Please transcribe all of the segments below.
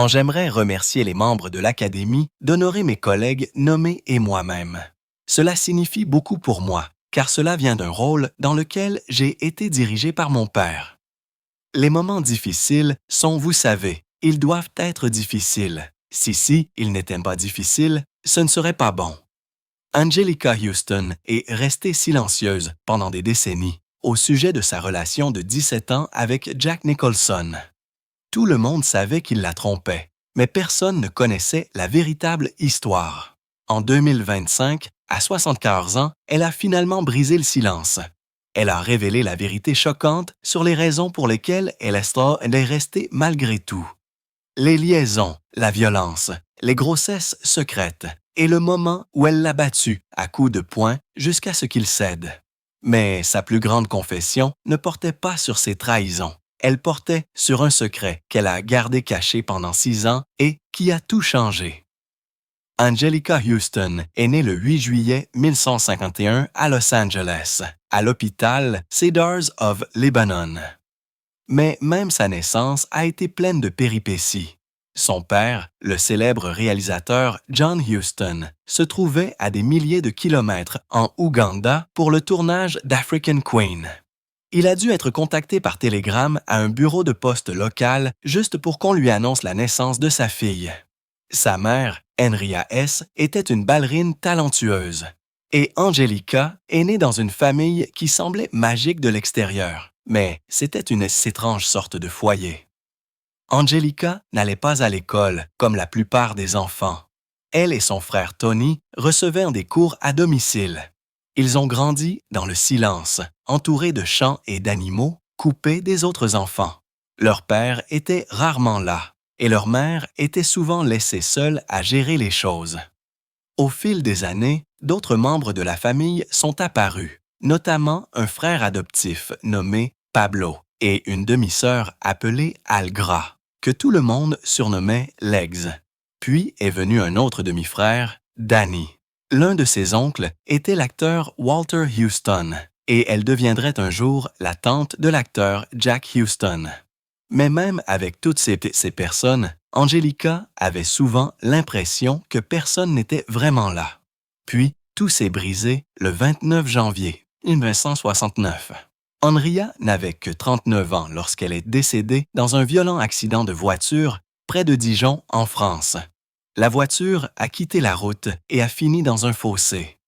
J'aimerais remercier les membres de l'Académie d'honorer mes collègues nommés et moi-même. Cela signifie beaucoup pour moi, car cela vient d'un rôle dans lequel j'ai été dirigé par mon père. Les moments difficiles sont, vous savez, ils doivent être difficiles. Si ils n'étaient pas difficiles, ce ne serait pas bon. Anjelica Huston est restée silencieuse pendant des décennies au sujet de sa relation de 17 ans avec Jack Nicholson. Tout le monde savait qu'il la trompait, mais personne ne connaissait la véritable histoire. En 2025, à 74 ans, elle a finalement brisé le silence. Elle a révélé la vérité choquante sur les raisons pour lesquelles elle est restée malgré tout. Les liaisons, la violence, les grossesses secrètes et le moment où elle l'a battu à coups de poing jusqu'à ce qu'il cède. Mais sa plus grande confession ne portait pas sur ses trahisons. Elle portait sur un secret qu'elle a gardé caché pendant 6 ans et qui a tout changé. Anjelica Huston est née le 8 juillet 1951 à Los Angeles, à l'hôpital Cedars of Lebanon. Mais même sa naissance a été pleine de péripéties. Son père, le célèbre réalisateur John Huston, se trouvait à des milliers de kilomètres en Ouganda pour le tournage d'African Queen. Il a dû être contacté par télégramme à un bureau de poste local juste pour qu'on lui annonce la naissance de sa fille. Sa mère, Henria S., était une ballerine talentueuse. Et Anjelica est née dans une famille qui semblait magique de l'extérieur, mais c'était une étrange sorte de foyer. Anjelica n'allait pas à l'école comme la plupart des enfants. Elle et son frère Tony recevaient des cours à domicile. Ils ont grandi dans le silence, entourés de chants et d'animaux, coupés des autres enfants. Leur père était rarement là, et leur mère était souvent laissée seule à gérer les choses. Au fil des années, d'autres membres de la famille sont apparus, notamment un frère adoptif nommé Pablo et une demi-sœur appelée Algra, que tout le monde surnommait Legs. Puis est venu un autre demi-frère, Danny. L'un de ses oncles était l'acteur Walter Huston, et elle deviendrait un jour la tante de l'acteur Jack Huston. Mais même avec toutes ces personnes, Anjelica avait souvent l'impression que personne n'était vraiment là. Puis, tout s'est brisé le 29 janvier 1969. Henria n'avait que 39 ans lorsqu'elle est décédée dans un violent accident de voiture près de Dijon, en France. La voiture a quitté la route et a fini dans un fossé.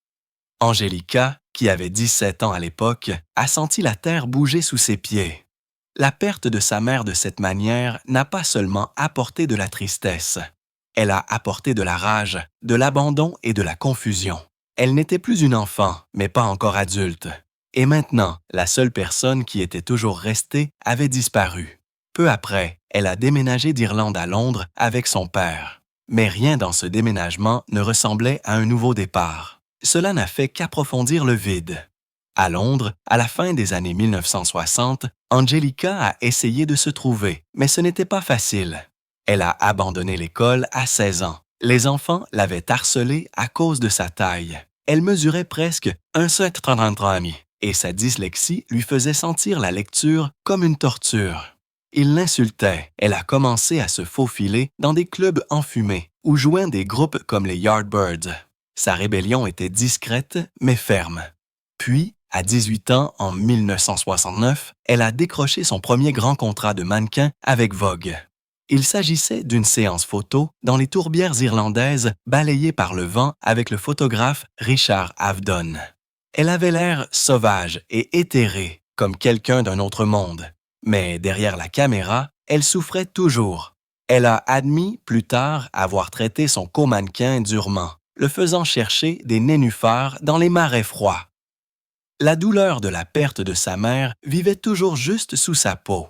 Anjelica, qui avait 17 ans à l'époque, a senti la terre bouger sous ses pieds. La perte de sa mère de cette manière n'a pas seulement apporté de la tristesse. Elle a apporté de la rage, de l'abandon et de la confusion. Elle n'était plus une enfant, mais pas encore adulte. Et maintenant, la seule personne qui était toujours restée avait disparu. Peu après, elle a déménagé d'Irlande à Londres avec son père. Mais rien dans ce déménagement ne ressemblait à un nouveau départ. Cela n'a fait qu'approfondir le vide. À Londres, à la fin des années 1960, Anjelica a essayé de se trouver, mais ce n'était pas facile. Elle a abandonné l'école à 16 ans. Les enfants l'avaient harcelée à cause de sa taille. Elle mesurait presque 1,33 m et sa dyslexie lui faisait sentir la lecture comme une torture. Il l'insultait. Elle a commencé à se faufiler dans des clubs enfumés où jouaient des groupes comme les Yardbirds. Sa rébellion était discrète mais ferme. Puis, à 18 ans, en 1969, elle a décroché son premier grand contrat de mannequin avec Vogue. Il s'agissait d'une séance photo dans les tourbières irlandaises balayées par le vent avec le photographe Richard Avedon. Elle avait l'air sauvage et éthérée, comme quelqu'un d'un autre monde. Mais derrière la caméra, elle souffrait toujours. Elle a admis plus tard avoir traité son co-mannequin durement, le faisant chercher des nénuphars dans les marais froids. La douleur de la perte de sa mère vivait toujours juste sous sa peau.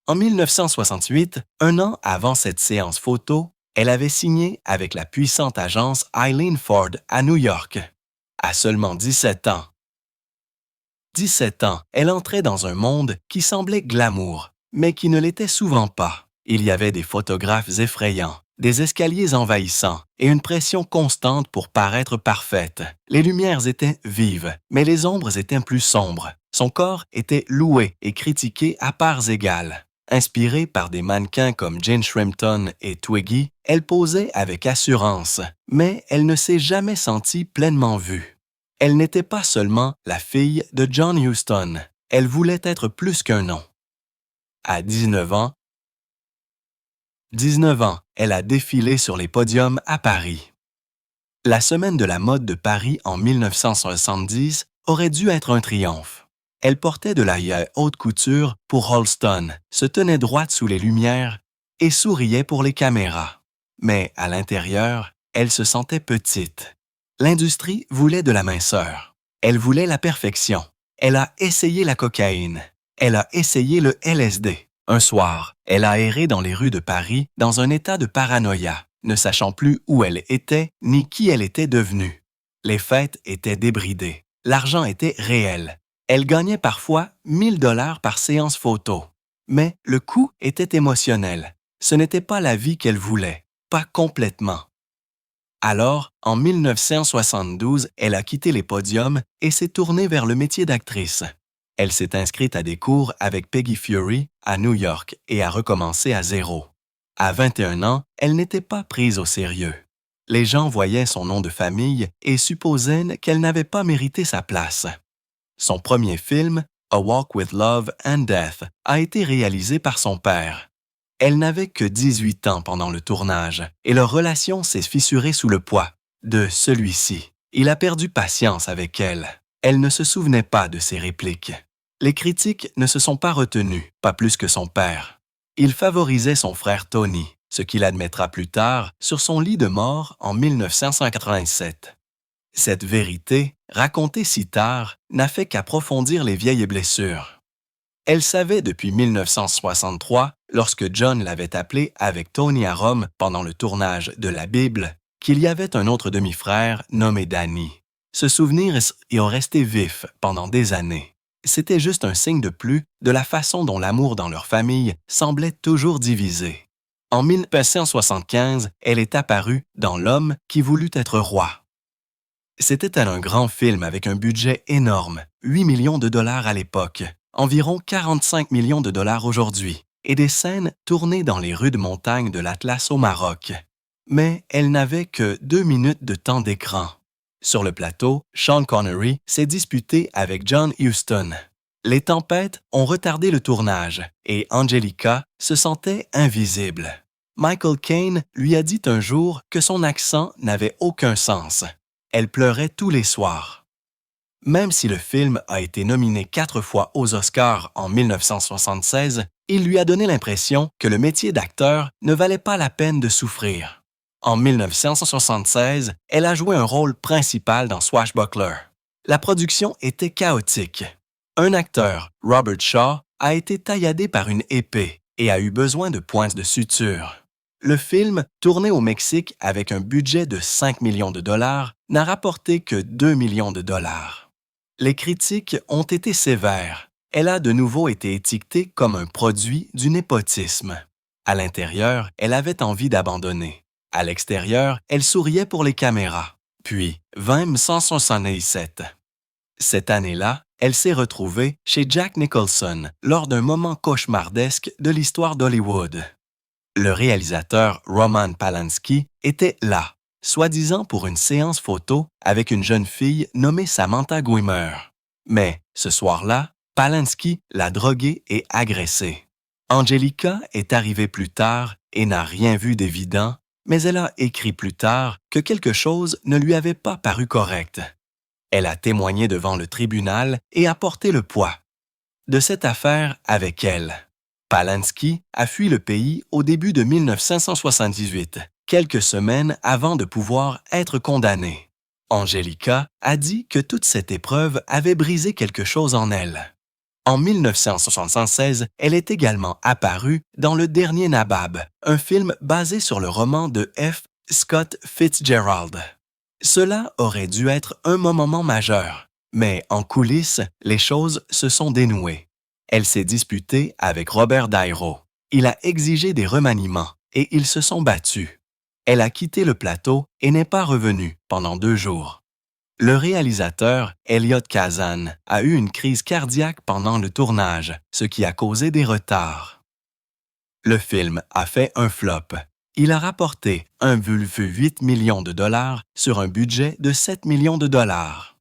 En 1968, un an avant cette séance photo, elle avait signé avec la puissante agence Eileen Ford à New York. À seulement 17 ans. 17 ans, elle entrait dans un monde qui semblait glamour, mais qui ne l'était souvent pas. Il y avait des photographes effrayants, des escaliers envahissants et une pression constante pour paraître parfaite. Les lumières étaient vives, mais les ombres étaient plus sombres. Son corps était loué et critiqué à parts égales. Inspirée par des mannequins comme Jane Shrimpton et Twiggy, elle posait avec assurance, mais elle ne s'est jamais sentie pleinement vue. Elle n'était pas seulement la fille de John Huston, elle voulait être plus qu'un nom. À 19 ans, elle a défilé sur les podiums à Paris. La Semaine de la mode de Paris en 1970 aurait dû être un triomphe. Elle portait de la haute couture pour Halston, se tenait droite sous les lumières et souriait pour les caméras. Mais à l'intérieur, elle se sentait petite. L'industrie voulait de la minceur. Elle voulait la perfection. Elle a essayé la cocaïne. Elle a essayé le LSD. Un soir, elle a erré dans les rues de Paris dans un état de paranoïa, ne sachant plus où elle était ni qui elle était devenue. Les fêtes étaient débridées. L'argent était réel. Elle gagnait parfois 1000 $ par séance photo. Mais le coût était émotionnel. Ce n'était pas la vie qu'elle voulait, pas complètement. Alors, en 1972, elle a quitté les podiums et s'est tournée vers le métier d'actrice. Elle s'est inscrite à des cours avec Peggy Fury à New York et a recommencé à zéro. À 21 ans, elle n'était pas prise au sérieux. Les gens voyaient son nom de famille et supposaient qu'elle n'avait pas mérité sa place. Son premier film, A Walk with Love and Death, a été réalisé par son père. Elle n'avait que 18 ans pendant le tournage et leur relation s'est fissurée sous le poids de celui-ci. Il a perdu patience avec elle. Elle ne se souvenait pas de ses répliques. Les critiques ne se sont pas retenues, pas plus que son père. Il favorisait son frère Tony, ce qu'il admettra plus tard sur son lit de mort en 1987. Cette vérité, racontée si tard, n'a fait qu'approfondir les vieilles blessures. Elle savait depuis 1963, lorsque John l'avait appelée avec Tony à Rome pendant le tournage de la Bible, qu'il y avait un autre demi-frère nommé Danny. Ce souvenir y a resté vif pendant des années. C'était juste un signe de plus de la façon dont l'amour dans leur famille semblait toujours divisé. En 1975, elle est apparue dans L'homme qui voulut être roi. C'était un grand film avec un budget énorme, 8 millions de dollars à l'époque, environ 45 millions de dollars aujourd'hui, et des scènes tournées dans les rues de montagne de l'Atlas au Maroc. Mais elle n'avait que 2 minutes de temps d'écran. Sur le plateau, Sean Connery s'est disputé avec John Huston. Les tempêtes ont retardé le tournage et Angelica se sentait invisible. Michael Caine lui a dit un jour que son accent n'avait aucun sens. Elle pleurait tous les soirs. Même si le film a été nominé 4 fois aux Oscars en 1976, il lui a donné l'impression que le métier d'acteur ne valait pas la peine de souffrir. En 1976, elle a joué un rôle principal dans Swashbuckler. La production était chaotique. Un acteur, Robert Shaw, a été tailladé par une épée et a eu besoin de pointes de suture. Le film, tourné au Mexique avec un budget de 5 millions de dollars, n'a rapporté que 2 millions de dollars. Les critiques ont été sévères. Elle a de nouveau été étiquetée comme un produit du népotisme. À l'intérieur, elle avait envie d'abandonner. À l'extérieur, elle souriait pour les caméras. Puis, 1977. Cette année-là, elle s'est retrouvée chez Jack Nicholson lors d'un moment cauchemardesque de l'histoire d'Hollywood. Le réalisateur Roman Polanski était là, soi-disant pour une séance photo avec une jeune fille nommée Samantha Guimer. Mais, ce soir-là, Polanski l'a droguée et agressée. Angelica est arrivée plus tard et n'a rien vu d'évident, mais elle a écrit plus tard que quelque chose ne lui avait pas paru correct. Elle a témoigné devant le tribunal et a porté le poids de cette affaire avec elle. Polanski a fui le pays au début de 1978, quelques semaines avant de pouvoir être condamné. Angelica a dit que toute cette épreuve avait brisé quelque chose en elle. En 1976, elle est également apparue dans Le Dernier Nabab, un film basé sur le roman de F. Scott Fitzgerald. Cela aurait dû être un moment majeur, mais en coulisses, les choses se sont dénouées. Elle s'est disputée avec Robert De Niro. Il a exigé des remaniements et ils se sont battus. Elle a quitté le plateau et n'est pas revenue pendant 2 jours. Le réalisateur, Elliot Kazan, a eu une crise cardiaque pendant le tournage, ce qui a causé des retards. Le film a fait un flop. Il a rapporté 1,8 million de dollars sur un budget de 7 millions de dollars.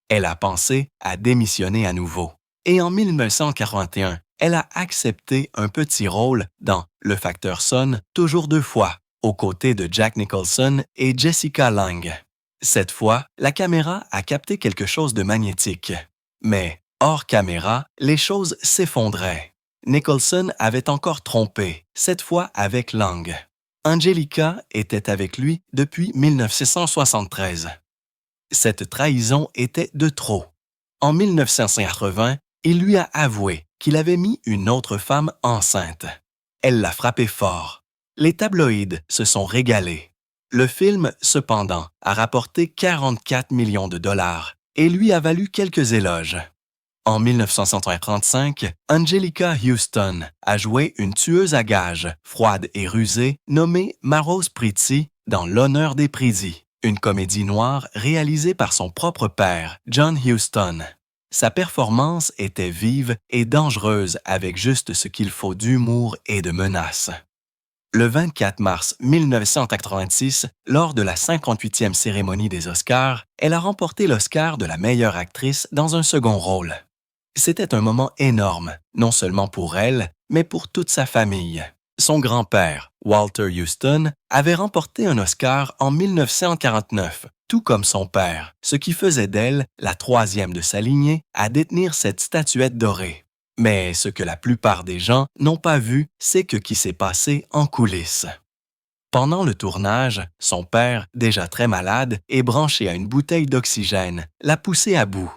Elle a pensé à démissionner à nouveau. Et en 1941, elle a accepté un petit rôle dans Le facteur sonne toujours deux fois, aux côtés de Jack Nicholson et Jessica Lange. Cette fois, la caméra a capté quelque chose de magnétique. Mais, hors caméra, les choses s'effondraient. Nicholson avait encore trompé, cette fois avec Lange. Angelica était avec lui depuis 1973. Cette trahison était de trop. En 1980, il lui a avoué qu'il avait mis une autre femme enceinte. Elle l'a frappé fort. Les tabloïds se sont régalés. Le film, cependant, a rapporté 44 millions de dollars et lui a valu quelques éloges. En 1935, Anjelica Huston a joué une tueuse à gages, froide et rusée, nommée Marose Pretty dans L'honneur des Pretty, une comédie noire réalisée par son propre père, John Huston. Sa performance était vive et dangereuse avec juste ce qu'il faut d'humour et de menace. Le 24 mars 1986, lors de la 58e cérémonie des Oscars, elle a remporté l'Oscar de la meilleure actrice dans un second rôle. C'était un moment énorme, non seulement pour elle, mais pour toute sa famille. Son grand-père, Walter Huston, avait remporté un Oscar en 1949, tout comme son père, ce qui faisait d'elle la troisième de sa lignée à détenir cette statuette dorée. Mais ce que la plupart des gens n'ont pas vu, c'est ce qui s'est passé en coulisses. Pendant le tournage, son père, déjà très malade et branché à une bouteille d'oxygène, l'a poussé à bout.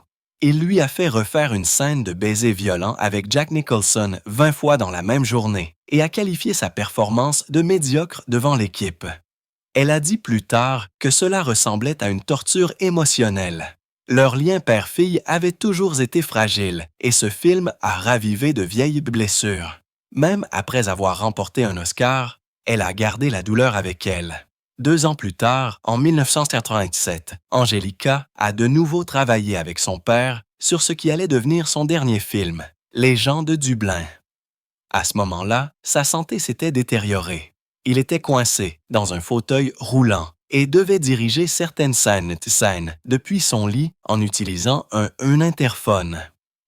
Il lui a fait refaire une scène de baiser violent avec Jack Nicholson 20 fois dans la même journée et a qualifié sa performance de médiocre devant l'équipe. Elle a dit plus tard que cela ressemblait à une torture émotionnelle. Leur lien père-fille avait toujours été fragile et ce film a ravivé de vieilles blessures. Même après avoir remporté un Oscar, elle a gardé la douleur avec elle. 2 ans plus tard, en 1997, Angelica a de nouveau travaillé avec son père sur ce qui allait devenir son dernier film, Les gens de Dublin. À ce moment-là, sa santé s'était détériorée. Il était coincé dans un fauteuil roulant et devait diriger certaines scènes depuis son lit en utilisant un interphone.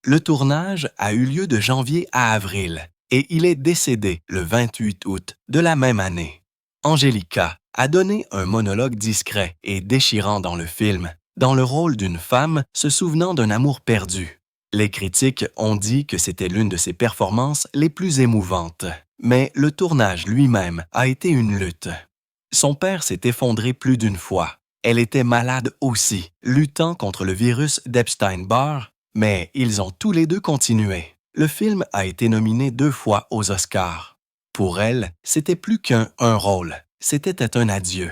Le tournage a eu lieu de janvier à avril et il est décédé le 28 août de la même année. Angelica a donné un monologue discret et déchirant dans le film, dans le rôle d'une femme se souvenant d'un amour perdu. Les critiques ont dit que c'était l'une de ses performances les plus émouvantes, mais le tournage lui-même a été une lutte. Son père s'est effondré plus d'une fois. Elle était malade aussi, luttant contre le virus d'Epstein-Barr, mais ils ont tous les deux continué. Le film a été nominé 2 fois aux Oscars. Pour elle, c'était plus qu'un rôle, c'était un adieu.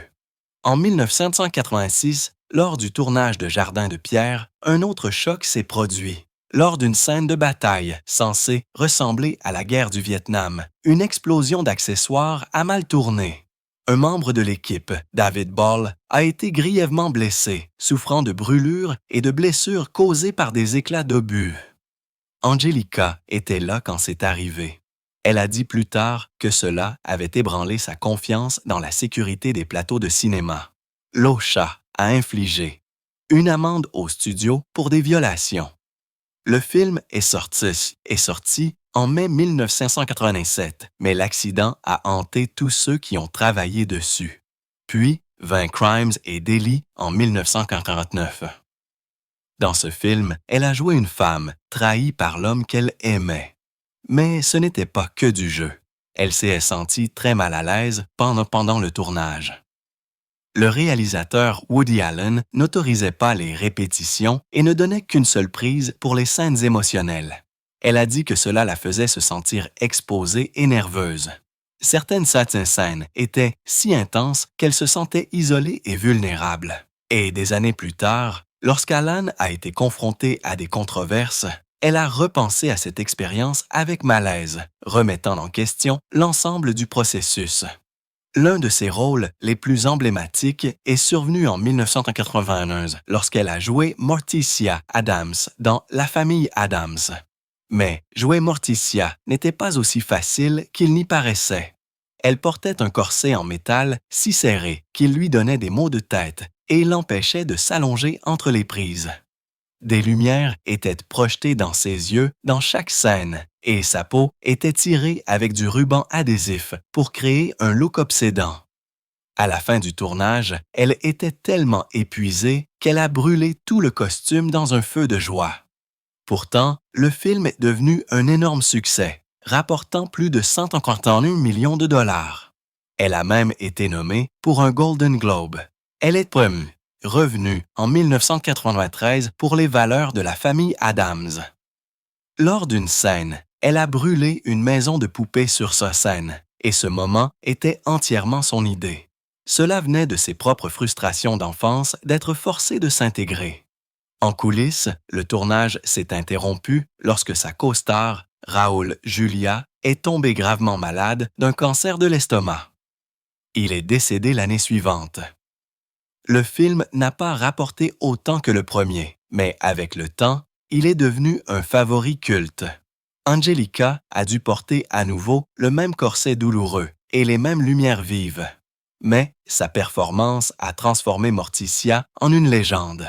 En 1986, lors du tournage de Jardin de pierre, un autre choc s'est produit. Lors d'une scène de bataille censée ressembler à la guerre du Vietnam, une explosion d'accessoires a mal tourné. Un membre de l'équipe, David Ball, a été grièvement blessé, souffrant de brûlures et de blessures causées par des éclats d'obus. Angelica était là quand c'est arrivé. Elle a dit plus tard que cela avait ébranlé sa confiance dans la sécurité des plateaux de cinéma. L'OSHA a infligé une amende au studio pour des violations. Le film est sorti en mai 1987, mais l'accident a hanté tous ceux qui ont travaillé dessus. Puis, 20 Crimes et Délits en 1949. Dans ce film, elle a joué une femme trahie par l'homme qu'elle aimait. Mais ce n'était pas que du jeu. Elle s'est sentie très mal à l'aise pendant le tournage. Le réalisateur Woody Allen n'autorisait pas les répétitions et ne donnait qu'une seule prise pour les scènes émotionnelles. Elle a dit que cela la faisait se sentir exposée et nerveuse. Certaines scènes étaient si intenses qu'elle se sentait isolée et vulnérable. Et des années plus tard, lorsqu'Alan a été confronté à des controverses, elle a repensé à cette expérience avec malaise, remettant en question l'ensemble du processus. L'un de ses rôles les plus emblématiques est survenu en 1991 lorsqu'elle a joué Morticia Addams dans La famille Addams. Mais jouer Morticia n'était pas aussi facile qu'il n'y paraissait. Elle portait un corset en métal si serré qu'il lui donnait des maux de tête et l'empêchait de s'allonger entre les prises. Des lumières étaient projetées dans ses yeux dans chaque scène et sa peau était tirée avec du ruban adhésif pour créer un look obsédant. À la fin du tournage, elle était tellement épuisée qu'elle a brûlé tout le costume dans un feu de joie. Pourtant, le film est devenu un énorme succès, rapportant plus de 151 millions de dollars. Elle a même été nommée pour un Golden Globe. Elle est revenue en 1993 pour les valeurs de la famille Addams. Lors d'une scène, elle a brûlé une maison de poupées sur sa scène, et ce moment était entièrement son idée. Cela venait de ses propres frustrations d'enfance d'être forcée de s'intégrer. En coulisses, le tournage s'est interrompu lorsque sa co-star, Raúl Julia, est tombé gravement malade d'un cancer de l'estomac. Il est décédé l'année suivante. Le film n'a pas rapporté autant que le premier, mais avec le temps, il est devenu un favori culte. Angelica a dû porter à nouveau le même corset douloureux et les mêmes lumières vives. Mais sa performance a transformé Morticia en une légende.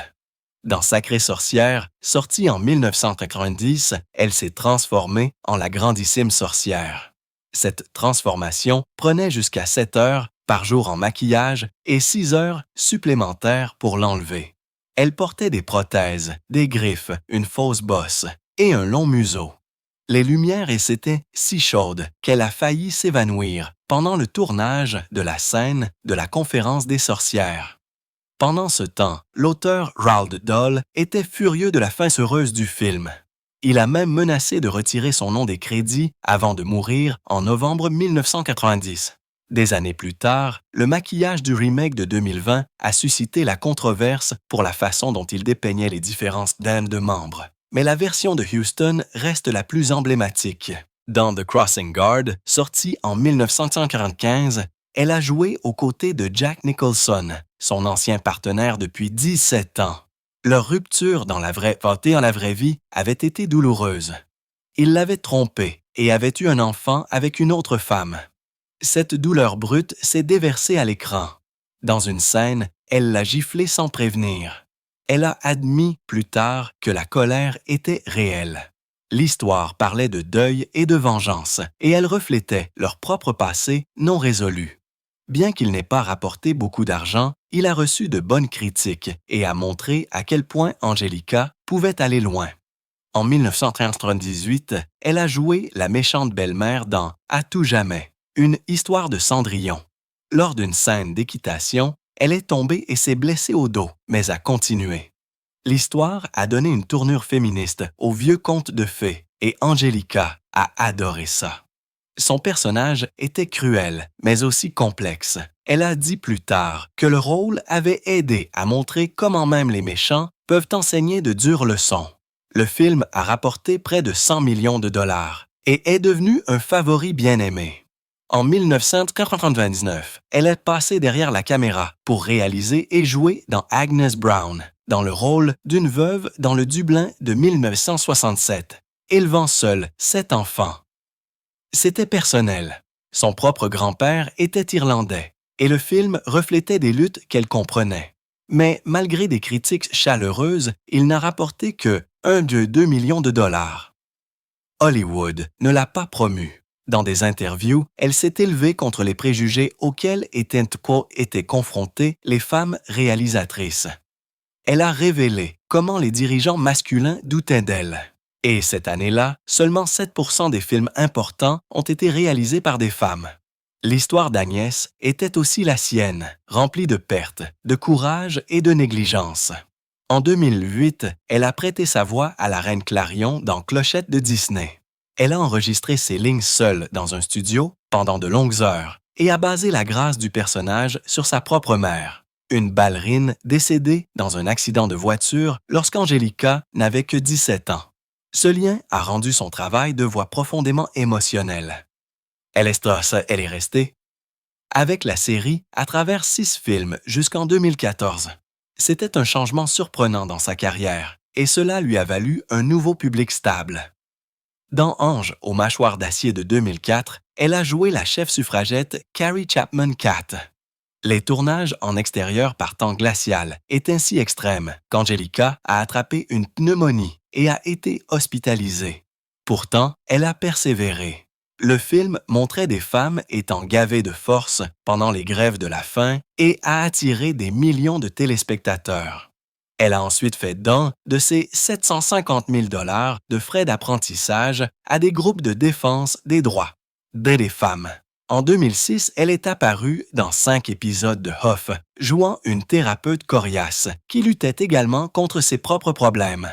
Dans Sacrée sorcière, sortie en 1990, elle s'est transformée en la grandissime sorcière. Cette transformation prenait jusqu'à 7 heures par jour en maquillage et 6 heures supplémentaires pour l'enlever. Elle portait des prothèses, des griffes, une fausse bosse et un long museau. Les lumières étaient si chaudes qu'elle a failli s'évanouir pendant le tournage de la scène de la conférence des sorcières. Pendant ce temps, l'auteur Roald Dahl était furieux de la fin heureuse du film. Il a même menacé de retirer son nom des crédits avant de mourir en novembre 1990. Des années plus tard, le maquillage du remake de 2020 a suscité la controverse pour la façon dont il dépeignait les différences de membres. Mais la version de Houston reste la plus emblématique. Dans The Crossing Guard, sorti en 1945, elle a joué aux côtés de Jack Nicholson, son ancien partenaire depuis 17 ans. Leur rupture dans la vraie vie avait été douloureuse. Il l'avait trompée et avait eu un enfant avec une autre femme. Cette douleur brute s'est déversée à l'écran. Dans une scène, elle l'a giflé sans prévenir. Elle a admis plus tard que la colère était réelle. L'histoire parlait de deuil et de vengeance, et elle reflétait leur propre passé non résolu. Bien qu'il n'ait pas rapporté beaucoup d'argent, il a reçu de bonnes critiques et a montré à quel point Angelica pouvait aller loin. En 1998, elle a joué la méchante belle-mère dans À tout jamais, une histoire de Cendrillon. Lors d'une scène d'équitation, elle est tombée et s'est blessée au dos, mais a continué. L'histoire a donné une tournure féministe au vieux conte de fées et Angelica a adoré ça. Son personnage était cruel, mais aussi complexe. Elle a dit plus tard que le rôle avait aidé à montrer comment même les méchants peuvent enseigner de dures leçons. Le film a rapporté près de 100 millions de dollars et est devenu un favori bien-aimé. En 1999, elle est passée derrière la caméra pour réaliser et jouer dans Agnes Brown, dans le rôle d'une veuve dans le Dublin de 1967, élevant seule 7 enfants. C'était personnel. Son propre grand-père était irlandais et le film reflétait des luttes qu'elle comprenait. Mais malgré des critiques chaleureuses, il n'a rapporté que 1,2 million de dollars. Hollywood ne l'a pas promue. Dans des interviews, elle s'est élevée contre les préjugés auxquels étaient confrontées les femmes réalisatrices. Elle a révélé comment les dirigeants masculins doutaient d'elle. Et cette année-là, seulement 7% des films importants ont été réalisés par des femmes. L'histoire d'Agnès était aussi la sienne, remplie de pertes, de courage et de négligence. En 2008, elle a prêté sa voix à la reine Clarion dans Clochette de Disney. Elle a enregistré ses lignes seule dans un studio pendant de longues heures et a basé la grâce du personnage sur sa propre mère, une ballerine décédée dans un accident de voiture lorsqu'Angelica n'avait que 17 ans. Ce lien a rendu son travail de voix profondément émotionnel. Elle est restée avec la série à travers 6 films jusqu'en 2014. C'était un changement surprenant dans sa carrière et cela lui a valu un nouveau public stable. Dans Ange aux mâchoires d'acier de 2004, elle a joué la chef suffragette Carrie Chapman Catt. Les tournages en extérieur par temps glacial étaient si extrêmes qu'Angelica a attrapé une pneumonie et a été hospitalisée. Pourtant, elle a persévéré. Le film montrait des femmes étant gavées de force pendant les grèves de la faim et a attiré des millions de téléspectateurs. Elle a ensuite fait don de ses 750 000 $ de frais d'apprentissage à des groupes de défense des droits des femmes. En 2006, elle est apparue dans 5 épisodes de Hoff, jouant une thérapeute coriace qui luttait également contre ses propres problèmes.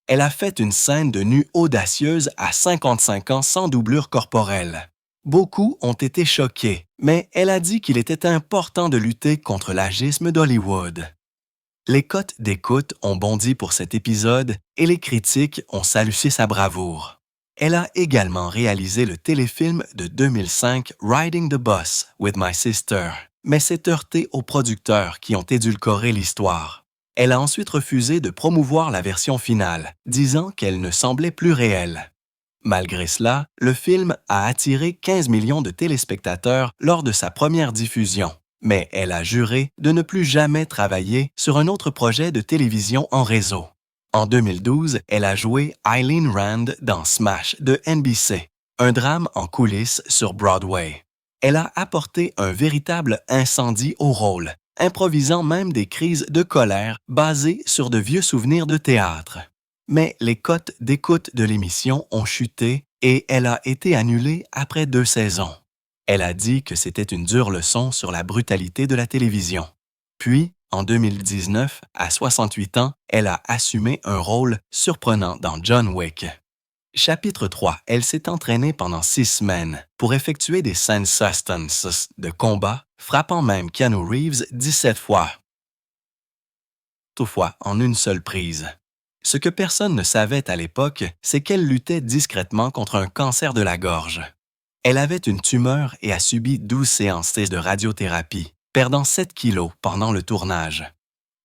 Elle a fait une scène de nu audacieuse à 55 ans sans doublure corporelle. Beaucoup ont été choqués, mais elle a dit qu'il était important de lutter contre l'agisme d'Hollywood. Les cotes d'écoute ont bondi pour cet épisode et les critiques ont salué sa bravoure. Elle a également réalisé le téléfilm de 2005 Riding the Bus with My Sister, mais s'est heurtée aux producteurs qui ont édulcoré l'histoire. Elle a ensuite refusé de promouvoir la version finale, disant qu'elle ne semblait plus réelle. Malgré cela, le film a attiré 15 millions de téléspectateurs lors de sa première diffusion, mais elle a juré de ne plus jamais travailler sur un autre projet de télévision en réseau. En 2012, elle a joué Eileen Rand dans Smash de NBC, un drame en coulisses sur Broadway. Elle a apporté un véritable incendie au rôle, improvisant même des crises de colère basées sur de vieux souvenirs de théâtre. Mais les cotes d'écoute de l'émission ont chuté et elle a été annulée après 2 saisons. Elle a dit que c'était une dure leçon sur la brutalité de la télévision. Puis, en 2019, à 68 ans, elle a assumé un rôle surprenant dans John Wick. Chapitre 3. Elle s'est entraînée pendant 6 semaines pour effectuer des scènes sustenance de combat, frappant même Keanu Reeves 17 fois. Toutefois, en une seule prise. Ce que personne ne savait à l'époque, c'est qu'elle luttait discrètement contre un cancer de la gorge. Elle avait une tumeur et a subi 12 séances de radiothérapie, perdant 7 kilos pendant le tournage.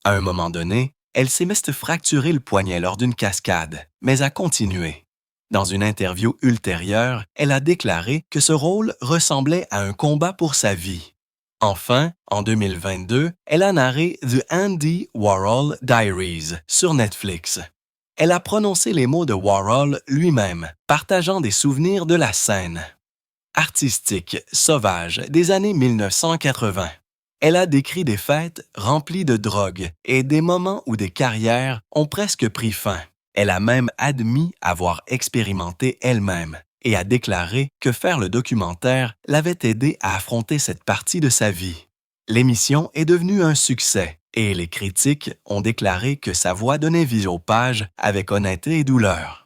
À un moment donné, elle s'est mise à fracturer le poignet lors d'une cascade, mais a continué. Dans une interview ultérieure, elle a déclaré que ce rôle ressemblait à un combat pour sa vie. Enfin, en 2022, elle a narré The Andy Warhol Diaries sur Netflix. Elle a prononcé les mots de Warhol lui-même, partageant des souvenirs de la scène artistique, sauvage des années 1980. Elle a décrit des fêtes remplies de drogue et des moments où des carrières ont presque pris fin. Elle a même admis avoir expérimenté elle-même et a déclaré que faire le documentaire l'avait aidé à affronter cette partie de sa vie. L'émission est devenue un succès et les critiques ont déclaré que sa voix donnait vie aux pages avec honnêteté et douleur.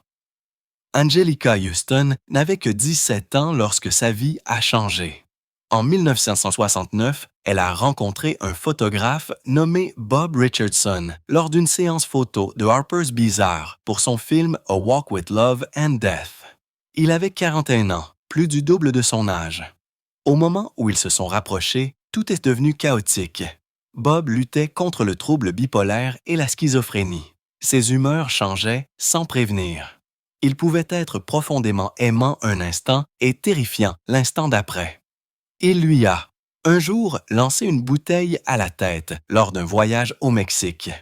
Anjelica Huston n'avait que 17 ans lorsque sa vie a changé. En 1969, elle a rencontré un photographe nommé Bob Richardson lors d'une séance photo de Harper's Bazaar pour son film A Walk with Love and Death. Il avait 41 ans, plus du double de son âge. Au moment où ils se sont rapprochés, tout est devenu chaotique. Bob luttait contre le trouble bipolaire et la schizophrénie. Ses humeurs changeaient sans prévenir. Il pouvait être profondément aimant un instant et terrifiant l'instant d'après. Il lui a, un jour, lancé une bouteille à la tête lors d'un voyage au Mexique.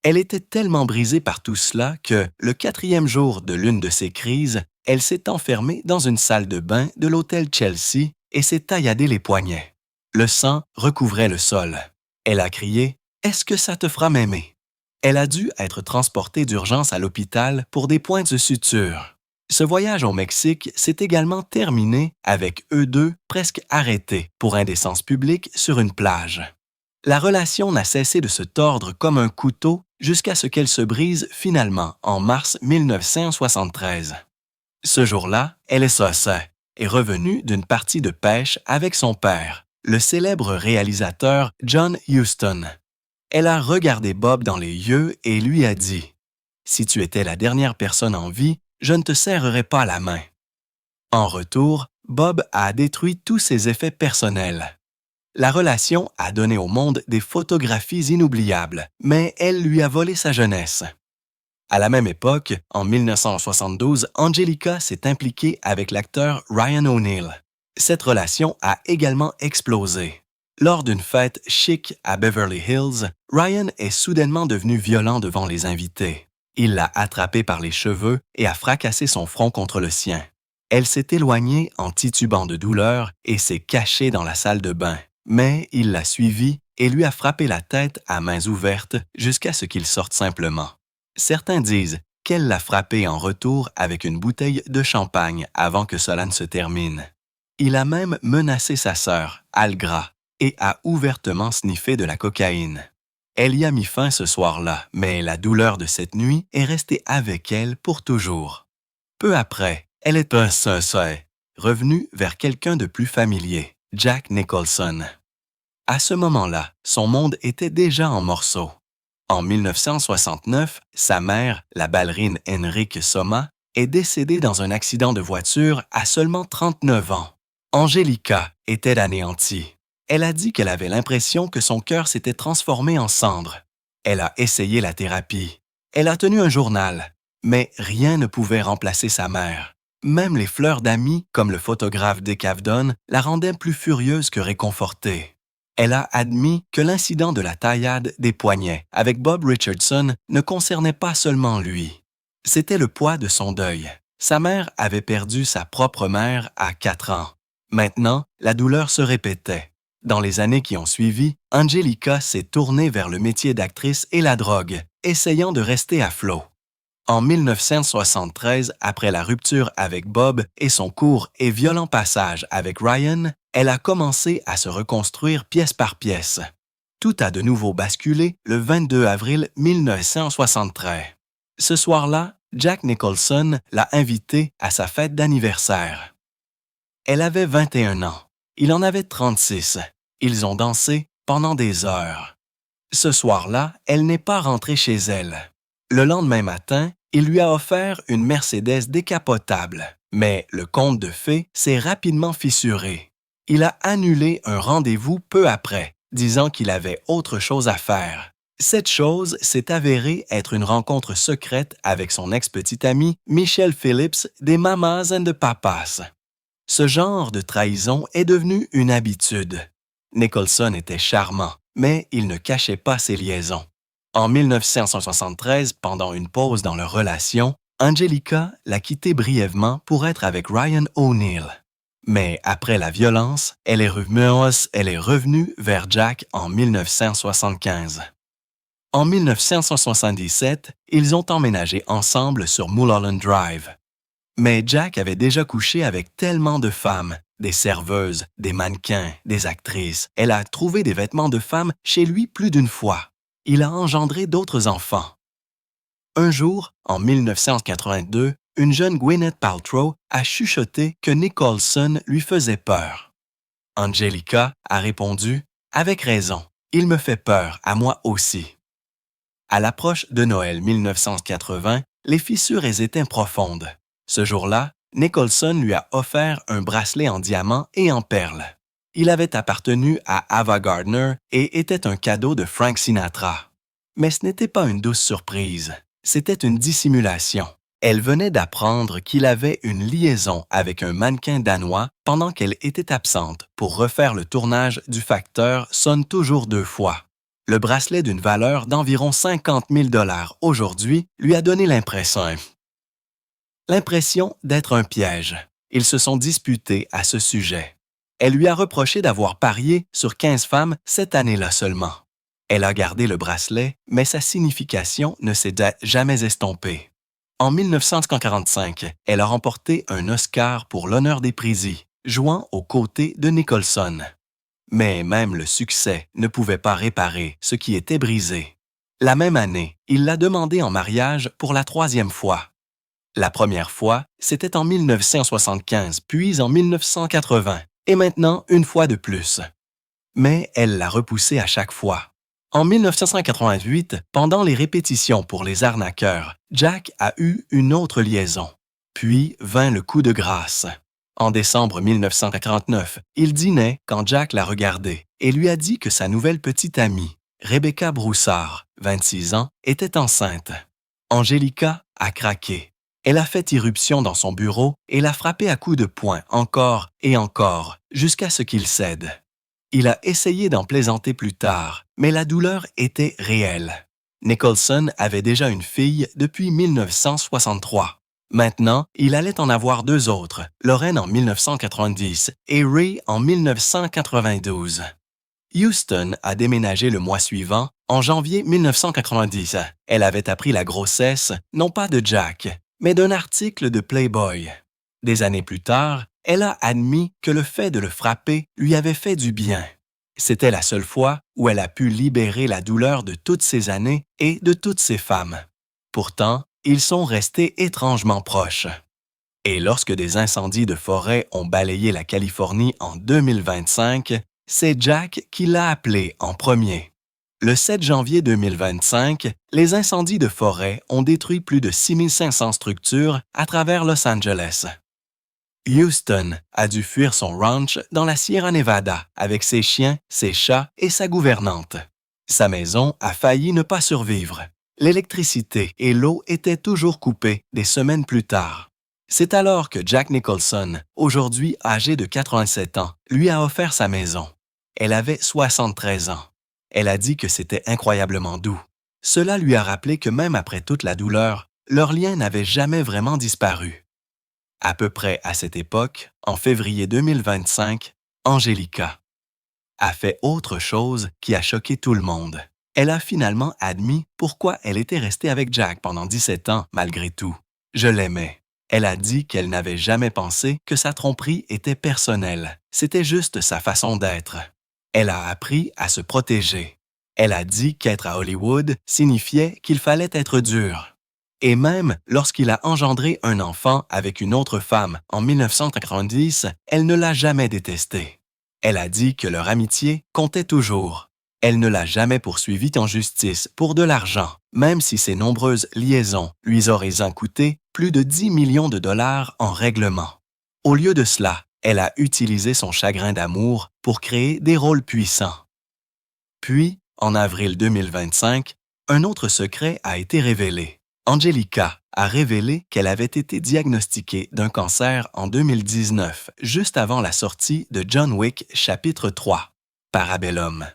Elle était tellement brisée par tout cela que, le 4e jour de l'une de ses crises, elle s'est enfermée dans une salle de bain de l'hôtel Chelsea et s'est tailladé les poignets. Le sang recouvrait le sol. Elle a crié « Est-ce que ça te fera m'aimer ?» Elle a dû être transportée d'urgence à l'hôpital pour des pointes de suture. Ce voyage au Mexique s'est également terminé avec eux deux presque arrêtés pour indécence publique sur une plage. La relation n'a cessé de se tordre comme un couteau jusqu'à ce qu'elle se brise finalement en mars 1973. Ce jour-là, elle est revenue d'une partie de pêche avec son père, le célèbre réalisateur John Huston. Elle a regardé Bob dans les yeux et lui a dit « Si tu étais la dernière personne en vie, je ne te serrerai pas la main. » En retour, Bob a détruit tous ses effets personnels. La relation a donné au monde des photographies inoubliables, mais elle lui a volé sa jeunesse. À la même époque, en 1972, Angelica s'est impliquée avec l'acteur Ryan O'Neal. Cette relation a également explosé. Lors d'une fête chic à Beverly Hills, Ryan est soudainement devenu violent devant les invités. Il l'a attrapée par les cheveux et a fracassé son front contre le sien. Elle s'est éloignée en titubant de douleur et s'est cachée dans la salle de bain. Mais il l'a suivie et lui a frappé la tête à mains ouvertes jusqu'à ce qu'il sorte simplement. Certains disent qu'elle l'a frappé en retour avec une bouteille de champagne avant que cela ne se termine. Il a même menacé sa sœur, Al Gras, et a ouvertement sniffé de la cocaïne. Elle y a mis fin ce soir-là, mais la douleur de cette nuit est restée avec elle pour toujours. Peu après, elle est revenue vers quelqu'un de plus familier, Jack Nicholson. À ce moment-là, son monde était déjà en morceaux. En 1969, sa mère, la ballerine Henrique Soma, est décédée dans un accident de voiture à seulement 39 ans. Angelica était anéantie. Elle a dit qu'elle avait l'impression que son cœur s'était transformé en cendre. Elle a essayé la thérapie. Elle a tenu un journal, mais rien ne pouvait remplacer sa mère. Même les fleurs d'amis, comme le photographe Dick Avedon, la rendaient plus furieuse que réconfortée. Elle a admis que l'incident de la taillade des poignets avec Bob Richardson ne concernait pas seulement lui. C'était le poids de son deuil. Sa mère avait perdu sa propre mère à 4 ans. Maintenant, la douleur se répétait. Dans les années qui ont suivi, Angelica s'est tournée vers le métier d'actrice et la drogue, essayant de rester à flot. En 1973, après la rupture avec Bob et son court et violent passage avec Ryan, elle a commencé à se reconstruire pièce par pièce. Tout a de nouveau basculé le 22 avril 1973. Ce soir-là, Jack Nicholson l'a invitée à sa fête d'anniversaire. Elle avait 21 ans. Il en avait 36. Ils ont dansé pendant des heures. Ce soir-là, elle n'est pas rentrée chez elle. Le lendemain matin, il lui a offert une Mercedes décapotable, mais le conte de fées s'est rapidement fissuré. Il a annulé un rendez-vous peu après, disant qu'il avait autre chose à faire. Cette chose s'est avérée être une rencontre secrète avec son ex-petite amie Michelle Phillips des Mamas and the Papas. Ce genre de trahison est devenu une habitude. Nicholson était charmant, mais il ne cachait pas ses liaisons. En 1973, pendant une pause dans leur relation, Angelica l'a quitté brièvement pour être avec Ryan O'Neal. Mais après la violence, elle est revenue vers Jack en 1975. En 1977, ils ont emménagé ensemble sur Mulholland Drive. Mais Jack avait déjà couché avec tellement de femmes, des serveuses, des mannequins, des actrices. Elle a trouvé des vêtements de femmes chez lui plus d'une fois. Il a engendré d'autres enfants. Un jour, en 1982, une jeune Gwyneth Paltrow a chuchoté que Nicholson lui faisait peur. Angelica a répondu « Avec raison, il me fait peur à moi aussi ». À l'approche de Noël 1980, les fissures étaient profondes. Ce jour-là, Nicholson lui a offert un bracelet en diamant et en perles. Il avait appartenu à Ava Gardner et était un cadeau de Frank Sinatra. Mais ce n'était pas une douce surprise, c'était une dissimulation. Elle venait d'apprendre qu'il avait une liaison avec un mannequin danois pendant qu'elle était absente pour refaire le tournage du Facteur Sonne toujours deux fois. Le bracelet d'une valeur d'environ 50 000 $ aujourd'hui lui a donné l'impression d'être un piège. Ils se sont disputés à ce sujet. Elle lui a reproché d'avoir parié sur 15 femmes cette année-là seulement. Elle a gardé le bracelet, mais sa signification ne s'est jamais estompée. En 1945, elle a remporté un Oscar pour l'honneur des prix, jouant aux côtés de Nicholson. Mais même le succès ne pouvait pas réparer ce qui était brisé. La même année, il l'a demandé en mariage pour la 3e fois. La première fois, c'était en 1975, puis en 1980, et maintenant une fois de plus. Mais elle l'a repoussé à chaque fois. En 1988, pendant les répétitions pour Les Arnaqueurs, Jack a eu une autre liaison. Puis vint le coup de grâce. En décembre 1949, il dînait quand Jack l'a regardé et lui a dit que sa nouvelle petite amie, Rebecca Broussard, 26 ans, était enceinte. Angelica a craqué. Elle a fait irruption dans son bureau et l'a frappé à coups de poing encore et encore, jusqu'à ce qu'il cède. Il a essayé d'en plaisanter plus tard, mais la douleur était réelle. Nicholson avait déjà une fille depuis 1963. Maintenant, il allait en avoir deux autres, Lorraine en 1990 et Ray en 1992. Houston a déménagé le mois suivant, en janvier 1990. Elle avait appris la grossesse, non pas de Jack, mais d'un article de Playboy. Des années plus tard, elle a admis que le fait de le frapper lui avait fait du bien. C'était la seule fois où elle a pu libérer la douleur de toutes ces années et de toutes ces femmes. Pourtant, ils sont restés étrangement proches. Et lorsque des incendies de forêt ont balayé la Californie en 2025, c'est Jack qui l'a appelé en premier. Le 7 janvier 2025, les incendies de forêt ont détruit plus de 6500 structures à travers Los Angeles. Houston a dû fuir son ranch dans la Sierra Nevada avec ses chiens, ses chats et sa gouvernante. Sa maison a failli ne pas survivre. L'électricité et l'eau étaient toujours coupées des semaines plus tard. C'est alors que Jack Nicholson, aujourd'hui âgé de 87 ans, lui a offert sa maison. Elle avait 73 ans. Elle a dit que c'était incroyablement doux. Cela lui a rappelé que même après toute la douleur, leur lien n'avait jamais vraiment disparu. À peu près à cette époque, en février 2025, Angelica a fait autre chose qui a choqué tout le monde. Elle a finalement admis pourquoi elle était restée avec Jack pendant 17 ans malgré tout. Je l'aimais. Elle a dit qu'elle n'avait jamais pensé que sa tromperie était personnelle. C'était juste sa façon d'être. Elle a appris à se protéger. Elle a dit qu'être à Hollywood signifiait qu'il fallait être dur. Et même lorsqu'il a engendré un enfant avec une autre femme en 1990, elle ne l'a jamais détesté. Elle a dit que leur amitié comptait toujours. Elle ne l'a jamais poursuivi en justice pour de l'argent, même si ses nombreuses liaisons lui auraient coûté plus de 10 millions de dollars en règlement. Au lieu de cela, elle a utilisé son chagrin d'amour pour créer des rôles puissants. Puis, en avril 2025, un autre secret a été révélé. Angelica a révélé qu'elle avait été diagnostiquée d'un cancer en 2019, juste avant la sortie de John Wick chapitre 3, Parabellum.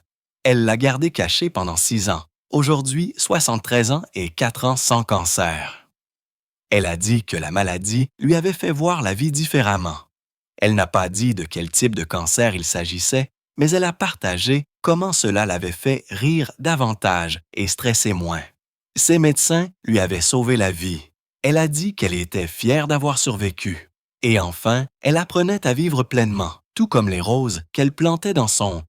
Elle l'a gardé caché pendant 6 ans, aujourd'hui 73 ans et 4 ans sans cancer. Elle a dit que la maladie lui avait fait voir la vie différemment. Elle n'a pas dit de quel type de cancer il s'agissait, mais elle a partagé comment cela l'avait fait rire davantage et stresser moins. Ses médecins lui avaient sauvé la vie. Elle a dit qu'elle était fière d'avoir survécu. Et enfin, elle apprenait à vivre pleinement, tout comme les roses qu'elle plantait dans son